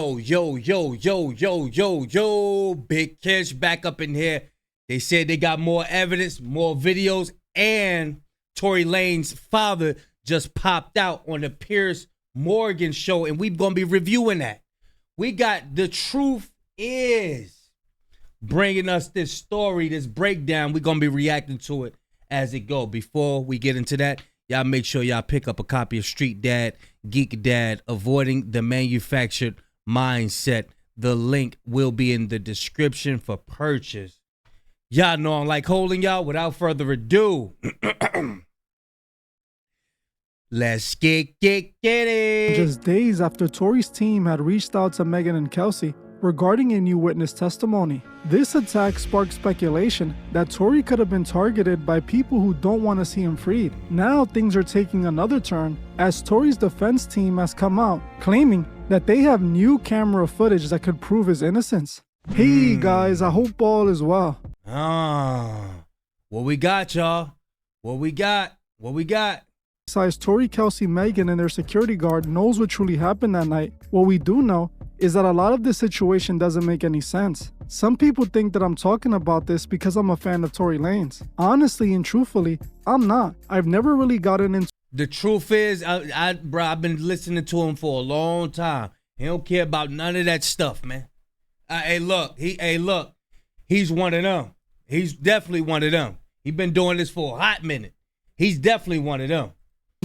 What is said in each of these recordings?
Yo, Big Kish back up in here. They said they got more evidence, more videos, and Tory Lanez father just popped out on the Piers Morgan show, and we're going to be reviewing that. We got The Truth Is bringing us this story, this breakdown. We're going to be reacting to it as it go. Before we get into that, y'all make sure y'all pick up a copy of Street Dad, Geek Dad, Avoiding the Manufactured Mindset. The link will be in the description for purchase. Y'all know I'm like holding y'all. Without further ado, let's get it. Just days after Tory's team had reached out to Megan and Kelsey regarding a new witness testimony, this attack sparked speculation that Tory could have been targeted by people who don't want to see him freed. Now things are taking another turn as Tory's defense team has come out claiming that they have new camera footage that could prove his innocence. Hey guys, I hope all is well. What we got, y'all? What we got? Besides Tory, Kelsey, Megan, and their security guard knows what truly happened that night, what we do know is that a lot of this situation doesn't make any sense. Some people think that I'm talking about this because I'm a fan of Tory Lanez. Honestly and truthfully, I'm not. I've never really gotten into. The truth is, bro, I've been listening to him for a long time. He don't care about none of that stuff, man. Look, he's one of them. He's definitely one of them. He's been doing this for a hot minute. He's definitely one of them.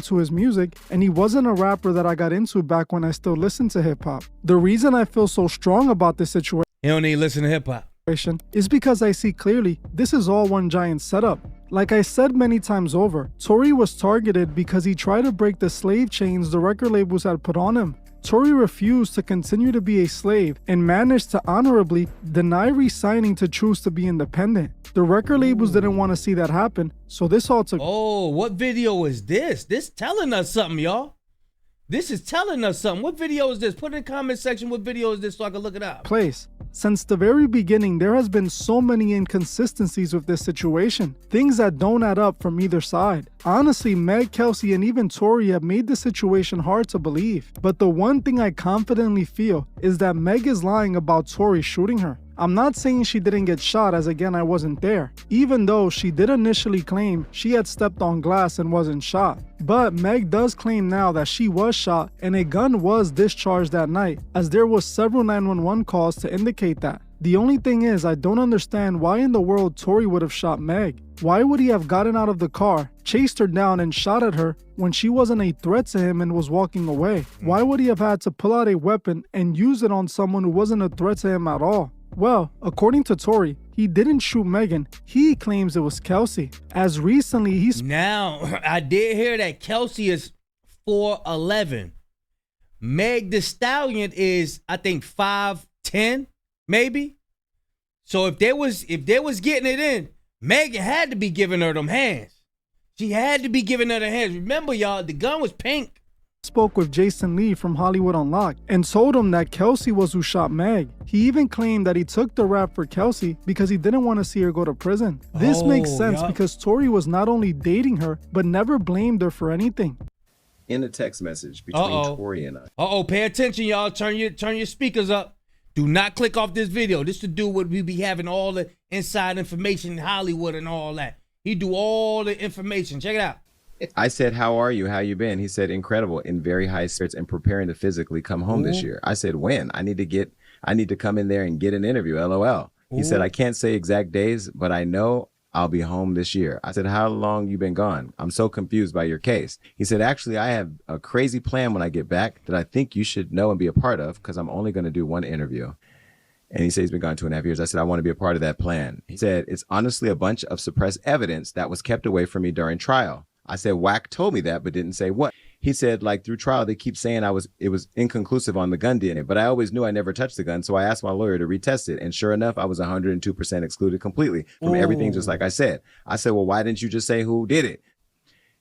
To his music, and he wasn't a rapper that I got into back when I still listened to hip-hop. The reason I feel so strong about this situation He don't need to listen to hip-hop is because I see clearly this is all one giant setup. Like I said many times over, Tory was targeted because he tried to break the slave chains the record labels had put on him. Tory refused to continue to be a slave and managed to honorably deny re-signing to choose to be independent. The record labels didn't want to see that happen, so this all took. Oh, what video is this? This telling us something, y'all. This is telling us something. What video is this? Put in the comment section what video is this so I can look it up. Place. Since the very beginning, there has been so many inconsistencies with this situation. Things that don't add up from either side. Honestly, Meg, Kelsey, and even Tory have made the situation hard to believe. But the one thing I confidently feel is that Meg is lying about Tory shooting her. I'm not saying she didn't get shot, as again I wasn't there, even though she did initially claim she had stepped on glass and wasn't shot. But Meg does claim now that she was shot and a gun was discharged that night, as there was several 911 calls to indicate that. The only thing is, I don't understand why in the world Tory would have shot Meg. Why would he have gotten out of the car, chased her down and shot at her when she wasn't a threat to him and was walking away? Why would he have had to pull out a weapon and use it on someone who wasn't a threat to him at all? Well, according to Tory, he didn't shoot Megan. He claims it was Kelsey. As recently he's. Now, I did hear that Kelsey is 4'11". Meg the Stallion is, I think, 5'10", maybe. So if they was getting it in, Megan had to be giving her them hands. She had to be giving her the hands. Remember, y'all, the gun was pink. Spoke with Jason Lee from Hollywood Unlocked and told him that Kelsey was who shot Meg. He even claimed that he took the rap for Kelsey because he didn't want to see her go to prison. This makes sense because Tory was not only dating her, but never blamed her for anything. In a text message between Tory and I. Pay attention, y'all. Turn your speakers up. Do not click off this video. This to do what we be having all the inside information in Hollywood and all that. He do all the information. Check it out. I said, how are you? How you been? He said, incredible, in very high spirits and preparing to physically come home this year. I said, when? I need to come in there and get an interview, LOL. He said, I can't say exact days, but I know I'll be home this year. I said, how long you been gone? I'm so confused by your case. He said, actually, I have a crazy plan when I get back that I think you should know and be a part of because I'm only going to do one interview. And he said he's been gone 2.5 years. I said, I want to be a part of that plan. He said, it's honestly a bunch of suppressed evidence that was kept away from me during trial. I said, Wack told me that, but didn't say what. He said, like, through trial, they keep saying it was inconclusive on the gun DNA, but I always knew I never touched the gun, so I asked my lawyer to retest it, and sure enough, I was 102% excluded completely from everything, just like I said. I said, well, why didn't you just say who did it?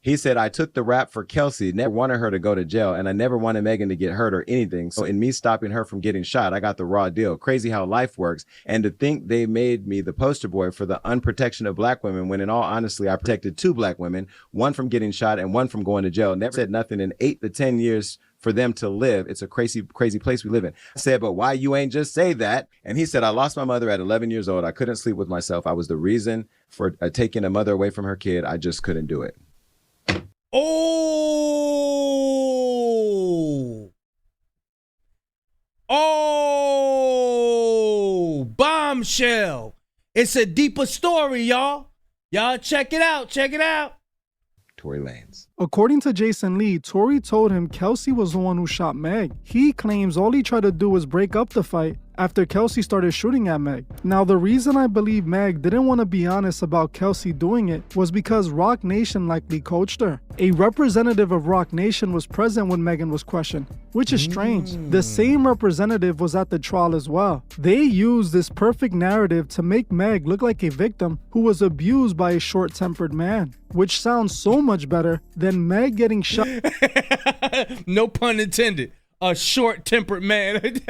He said, I took the rap for Kelsey, never wanted her to go to jail, and I never wanted Megan to get hurt or anything. So in me stopping her from getting shot, I got the raw deal. Crazy how life works. And to think they made me the poster boy for the unprotection of black women, when in all honesty, I protected 2 black women, one from getting shot and one from going to jail. Never said nothing in 8 to 10 years for them to live. It's a crazy, crazy place we live in. I said, but why you ain't just say that? And he said, I lost my mother at 11 years old. I couldn't sleep with myself. I was the reason for taking a mother away from her kid. I just couldn't do it. Oh, bombshell. It's a deeper story, y'all. Y'all check it out. Check it out. Tory Lanez. According to Jason Lee, Tory told him Kelsey was the one who shot Meg. He claims all he tried to do was break up the fight after Kelsey started shooting at Meg. Now, the reason I believe Meg didn't want to be honest about Kelsey doing it was because Roc Nation likely coached her. A representative of Roc Nation was present when Megan was questioned, which is strange. The same representative was at the trial as well. They used this perfect narrative to make Meg look like a victim who was abused by a short-tempered man, which sounds so much better than Meg getting shot. No pun intended. A short-tempered man.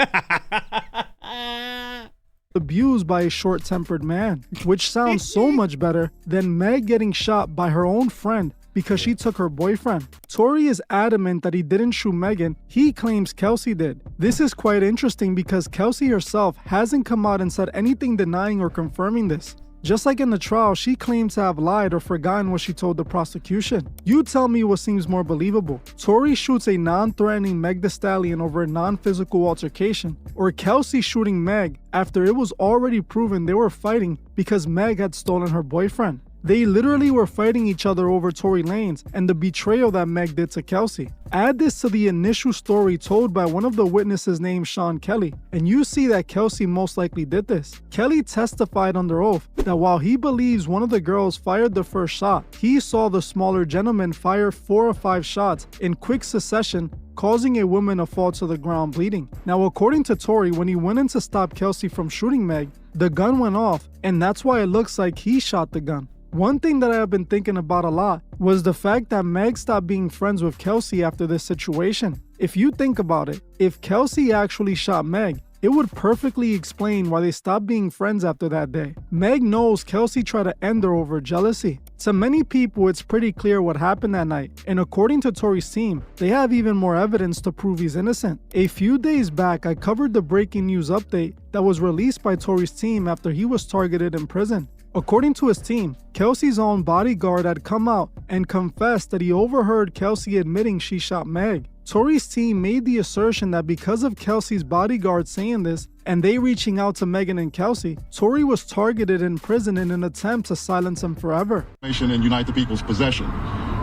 Abused by a short-tempered man, which sounds so much better than Meg getting shot by her own friend because she took her boyfriend. Tory is adamant that he didn't shoot Megan. He claims Kelsey did. This is quite interesting because Kelsey herself hasn't come out and said anything denying or confirming this. Just like in the trial, she claims to have lied or forgotten what she told the prosecution. You tell me what seems more believable. Tory shoots a non-threatening Meg Thee Stallion over a non-physical altercation, or Kelsey shooting Meg after it was already proven they were fighting because Meg had stolen her boyfriend. They literally were fighting each other over Tory Lanez and the betrayal that Meg did to Kelsey. Add this to the initial story told by one of the witnesses named Sean Kelly, and you see that Kelsey most likely did this. Kelly testified under oath that while he believes one of the girls fired the first shot, he saw the smaller gentleman fire 4 or 5 shots in quick succession, causing a woman to fall to the ground bleeding. Now, according to Tory, when he went in to stop Kelsey from shooting Meg, the gun went off, and that's why it looks like he shot the gun. One thing that I have been thinking about a lot was the fact that Meg stopped being friends with Kelsey after this situation. If you think about it, if Kelsey actually shot Meg, it would perfectly explain why they stopped being friends after that day. Meg knows Kelsey tried to end her over jealousy. To many people, it's pretty clear what happened that night, and according to Tory's team, they have even more evidence to prove he's innocent. A few days back, I covered the breaking news update that was released by Tory's team after he was targeted in prison. According to his team, Kelsey's own bodyguard had come out and confessed that he overheard Kelsey admitting she shot Meg. Tory's team made the assertion that because of Kelsey's bodyguard saying this and they reaching out to Megan and Kelsey, Tory was targeted in prison in an attempt to silence him forever. In Unite the People's possession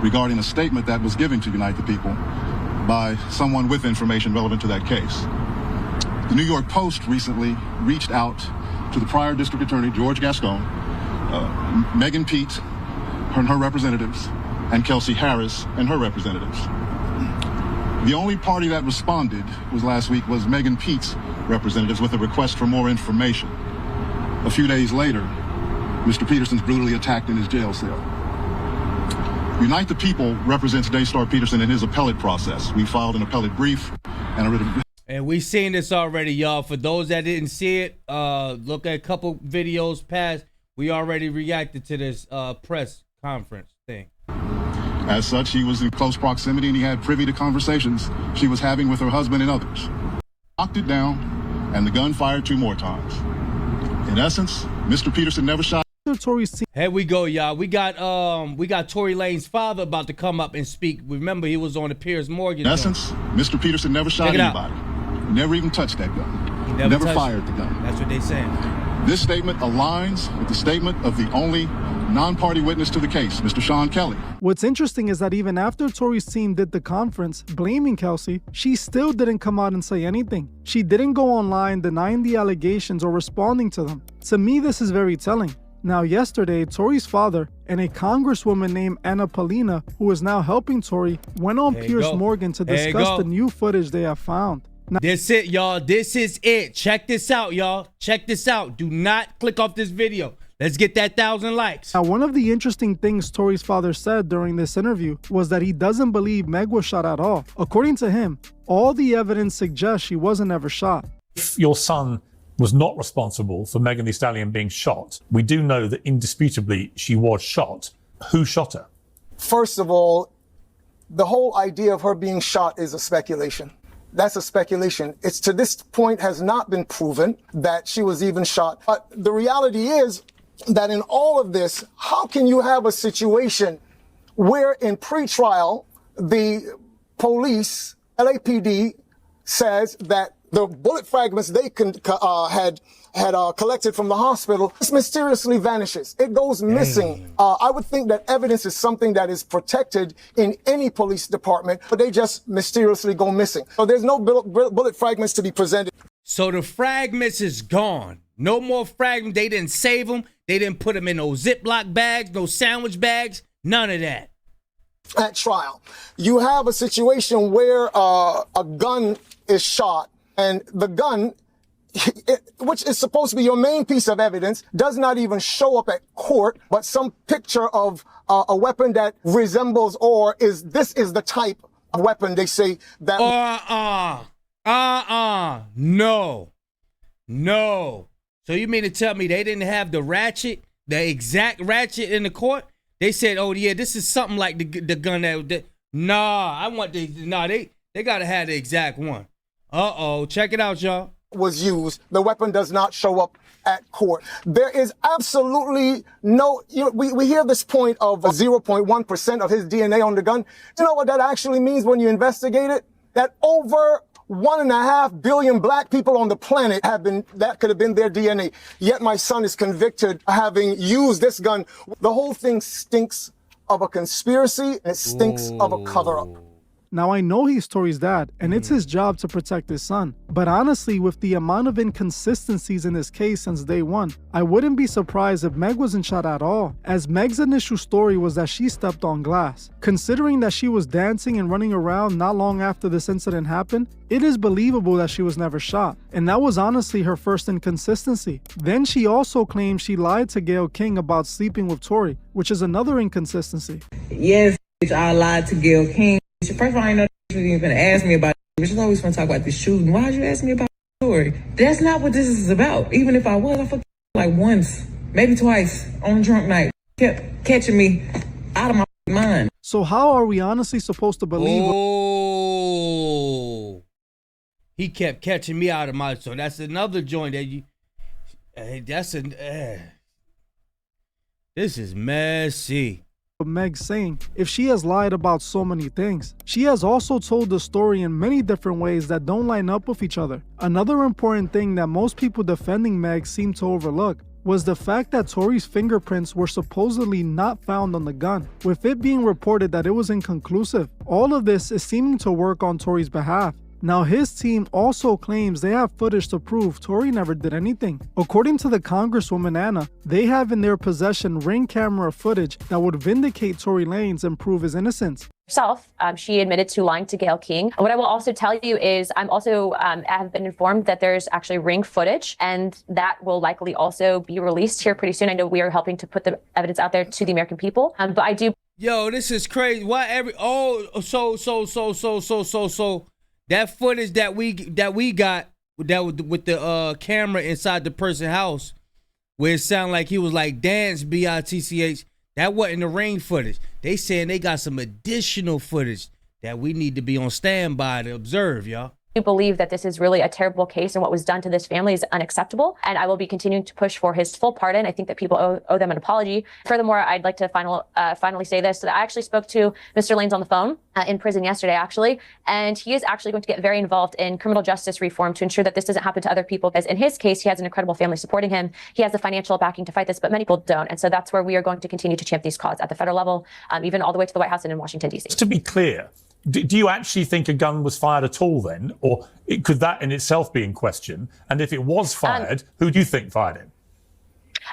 regarding a statement that was given to Unite the People by someone with information relevant to that case. The New York Post recently reached out to the prior district attorney, George Gascon, Megan Pete and her representatives, and Kelsey Harris and her representatives. The only party that responded last week was Megan Pete's representatives with a request for more information. A few days later, Mr. Peterson's brutally attacked in his jail cell. Unite the People represents Daystar Peterson in his appellate process. We filed an appellate brief and a writ of... And we seen this already, y'all. For those that didn't see it, look at a couple videos past. We already reacted to this press conference thing. As such, he was in close proximity and he had privy to conversations she was having with her husband and others. Knocked it down, and the gun fired 2 more times. In essence, Mr. Peterson never shot. Here we go, y'all. We got Tory Lanez's father about to come up and speak. Remember, he was on the Piers Morgan. In essence, Mr. Peterson never shot anybody. He never even touched that gun. He never fired the gun. That's what they saying. This statement aligns with the statement of the only non-party witness to the case, Mr. Sean Kelly. What's interesting is that even after Tory's team did the conference blaming Kelsey, she still didn't come out and say anything. She didn't go online denying the allegations or responding to them. To me, this is very telling. Now, yesterday, Tory's father and a congresswoman named Anna Paulina, who is now helping Tory, went on Piers Morgan to discuss the new footage they have found. Now, this it, y'all. This is it. Check this out, y'all. Check this out. Do not click off this video. Let's get that 1,000 likes. Now, one of the interesting things Tory's father said during this interview was that he doesn't believe Meg was shot at all. According to him, all the evidence suggests she wasn't ever shot. If your son was not responsible for Megan Thee Stallion being shot, we do know that indisputably she was shot. Who shot her? First of all, The whole idea of her being shot is a speculation. That's a speculation. It's to this point has not been proven that she was even shot. But the reality is that in all of this, how can you have a situation where in pretrial, the police, LAPD, says that the bullet fragments they had collected from the hospital just mysteriously vanishes. It goes missing. I would think that evidence is something that is protected in any police department, but they just mysteriously go missing. So there's no bullet fragments to be presented. So the fragments is gone. No more fragments. They didn't save them. They didn't put them in no Ziploc bags, no sandwich bags, none of that. At trial, you have a situation where a gun is shot, and the gun, which is supposed to be your main piece of evidence, does not even show up at court, but some picture of a weapon that resembles or is the type of weapon they say that. No. So you mean to tell me they didn't have the ratchet, the exact ratchet in the court? They said, oh yeah, this is something like the gun that. They gotta have the exact one. Check it out, y'all. Was used. The weapon does not show up at court. There is absolutely no, we hear this point of 0.1% of his DNA on the gun. You know what that actually means when you investigate it? That over 1.5 billion black people on the planet that could have been their DNA. Yet my son is convicted of having used this gun. The whole thing stinks of a conspiracy, and it stinks of a cover-up. Now, I know he's Tory's dad, and it's his job to protect his son. But honestly, with the amount of inconsistencies in this case since day one, I wouldn't be surprised if Meg wasn't shot at all, as Meg's initial story was that she stepped on glass. Considering that she was dancing and running around not long after this incident happened, it is believable that she was never shot. And that was honestly her first inconsistency. Then she also claimed she lied to Gayle King about sleeping with Tory, which is another inconsistency. Yes, I lied to Gayle King. First of all, I know she was even going to ask me about it. She's always going to talk about the shooting. Why'd you ask me about the story? That's not what this is about. Even if I was, I fucked like once, maybe twice on a drunk night. Kept catching me out of my mind. So how are we honestly supposed to believe? Oh, he kept catching me out of my. So that's another joint that you. This is messy. Meg saying if she has lied about so many things. She has also told the story in many different ways that don't line up with each other. Another important thing that most people defending Meg seem to overlook was the fact that Tory's fingerprints were supposedly not found on the gun, with it being reported that it was inconclusive. All of this is seeming to work on Tory's behalf. Now, his team also claims they have footage to prove Tory never did anything. According to the Congresswoman Anna, they have in their possession Ring camera footage that would vindicate Tory Lanez and prove his innocence. She admitted to lying to Gayle King. What I will also tell you is I'm also have been informed that there's actually Ring footage, and that will likely also be released here pretty soon. I know we are helping to put the evidence out there to the American people, but I do. Yo, this is crazy. Why so that footage that we got with the camera inside the person's house, where it sounded like he was like dance BITCH. That wasn't the Ring footage. They saying they got some additional footage that we need to be on standby to observe, y'all. I believe that this is really a terrible case, and what was done to this family is unacceptable, and I will be continuing to push for his full pardon. I think that people owe them an apology. Furthermore, I'd like to finally say this. So I actually spoke to Mr. Lanez on the phone in prison yesterday, actually, and he is actually going to get very involved in criminal justice reform to ensure that this doesn't happen to other people, because in his case, he has an incredible family supporting him. He has the financial backing to fight this, but many people don't, and so that's where we are going to continue to champ these causes at the federal level, even all the way to the White House and in Washington, D.C. To be clear, do you actually think a gun was fired at all then? Or could that in itself be in question? And if it was fired, who do you think fired it?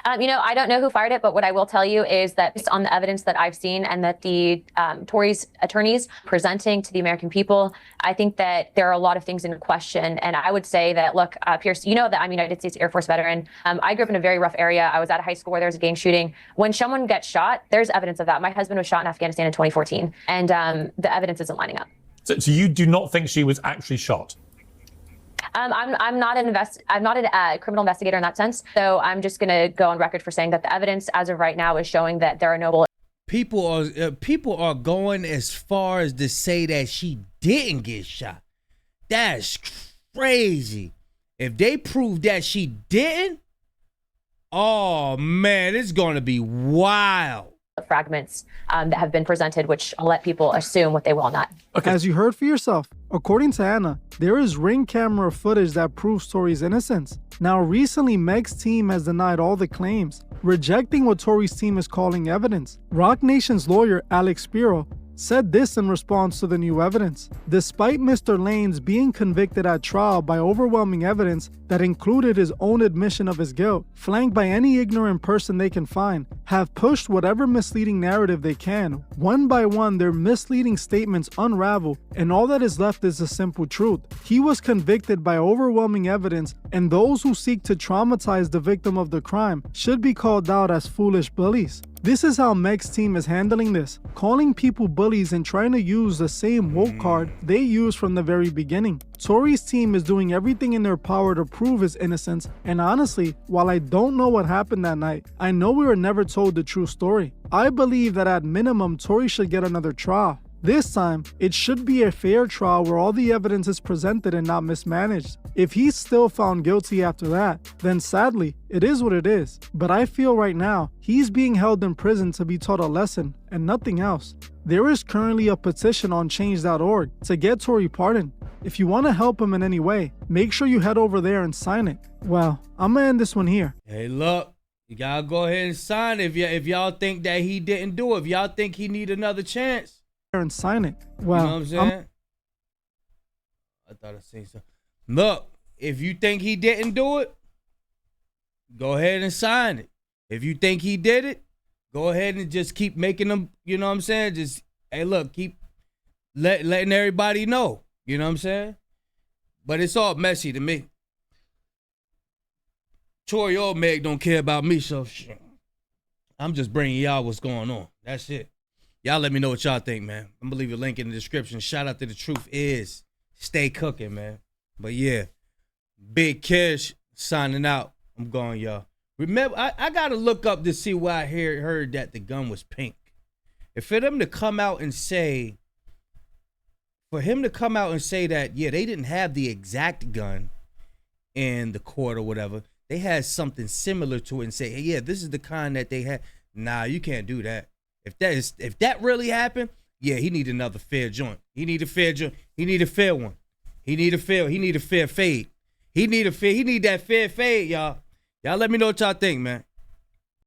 I don't know who fired it, but what I will tell you is that based on the evidence that I've seen and that the Tory's attorneys presenting to the American people, I think that there are a lot of things in question. And I would say that, look, Piers, you know that I'm a United States Air Force veteran. I grew up in a very rough area. I was at a high school where there was a gang shooting. When someone gets shot, there's evidence of that. My husband was shot in Afghanistan in 2014, and the evidence isn't lining up. So you do not think she was actually shot? I'm not a criminal investigator in that sense. So I'm just going to go on record for saying that the evidence as of right now is showing that there are no bullets. people are going as far as to say that she didn't get shot. That's crazy. If they prove that she didn't, oh man, it's gonna be wild. Fragments that have been presented, which I'll let people assume what they will not. Okay. As you heard for yourself, according to Anna, there is Ring camera footage that proves Tory's innocence. Now, recently, Meg's team has denied all the claims, rejecting what Tory's team is calling evidence. Rock Nation's lawyer, Alex Spiro, said this in response to the new evidence. Despite Mr. Lanez being convicted at trial by overwhelming evidence that included his own admission of his guilt, flanked by any ignorant person they can find, have pushed whatever misleading narrative they can. One by one, their misleading statements unravel, and all that is left is the simple truth. He was convicted by overwhelming evidence, and those who seek to traumatize the victim of the crime should be called out as foolish bullies. This is how Meg's team is handling this, calling people bullies and trying to use the same woke card they used from the very beginning. Tory's team is doing everything in their power to prove his innocence, and honestly, while I don't know what happened that night, I know we were never told the true story. I believe that at minimum, Tory should get another trial. This time, it should be a fair trial where all the evidence is presented and not mismanaged. If he's still found guilty after that, then sadly, it is what it is. But I feel right now, he's being held in prison to be taught a lesson and nothing else. There is currently a petition on change.org to get Tory pardoned. If you want to help him in any way, make sure you head over there and sign it. Well, I'm gonna end this one here. Hey, look, you gotta go ahead and sign it if y'all think that he didn't do it. If y'all think he need another chance. And sign it. Well, You know what I'm saying? I thought I seen something. Look, if you think he didn't do it, go ahead and sign it. If you think he did it, go ahead and just keep making them, you know what I'm saying? Just, hey, look, keep letting everybody know. You know what I'm saying? But it's all messy to me. Tory or Meg don't care about me, so I'm just bringing y'all what's going on. That's it. Y'all let me know what y'all think, man. I'm gonna leave a link in the description. Shout out to The Truth Is. Stay cooking, man. But yeah, Big Kish signing out. I'm going, y'all. Remember, I gotta look up to see why I heard that the gun was pink. And for him to come out and say that, yeah, they didn't have the exact gun in the court or whatever. They had something similar to it and say, hey, yeah, this is the kind that they had. Nah, you can't do that. If that really happened, yeah, he need another fair joint. He need a fair joint. He need a fair one. He need a fair fade. He need that fair fade, y'all. Y'all let me know what y'all think, man.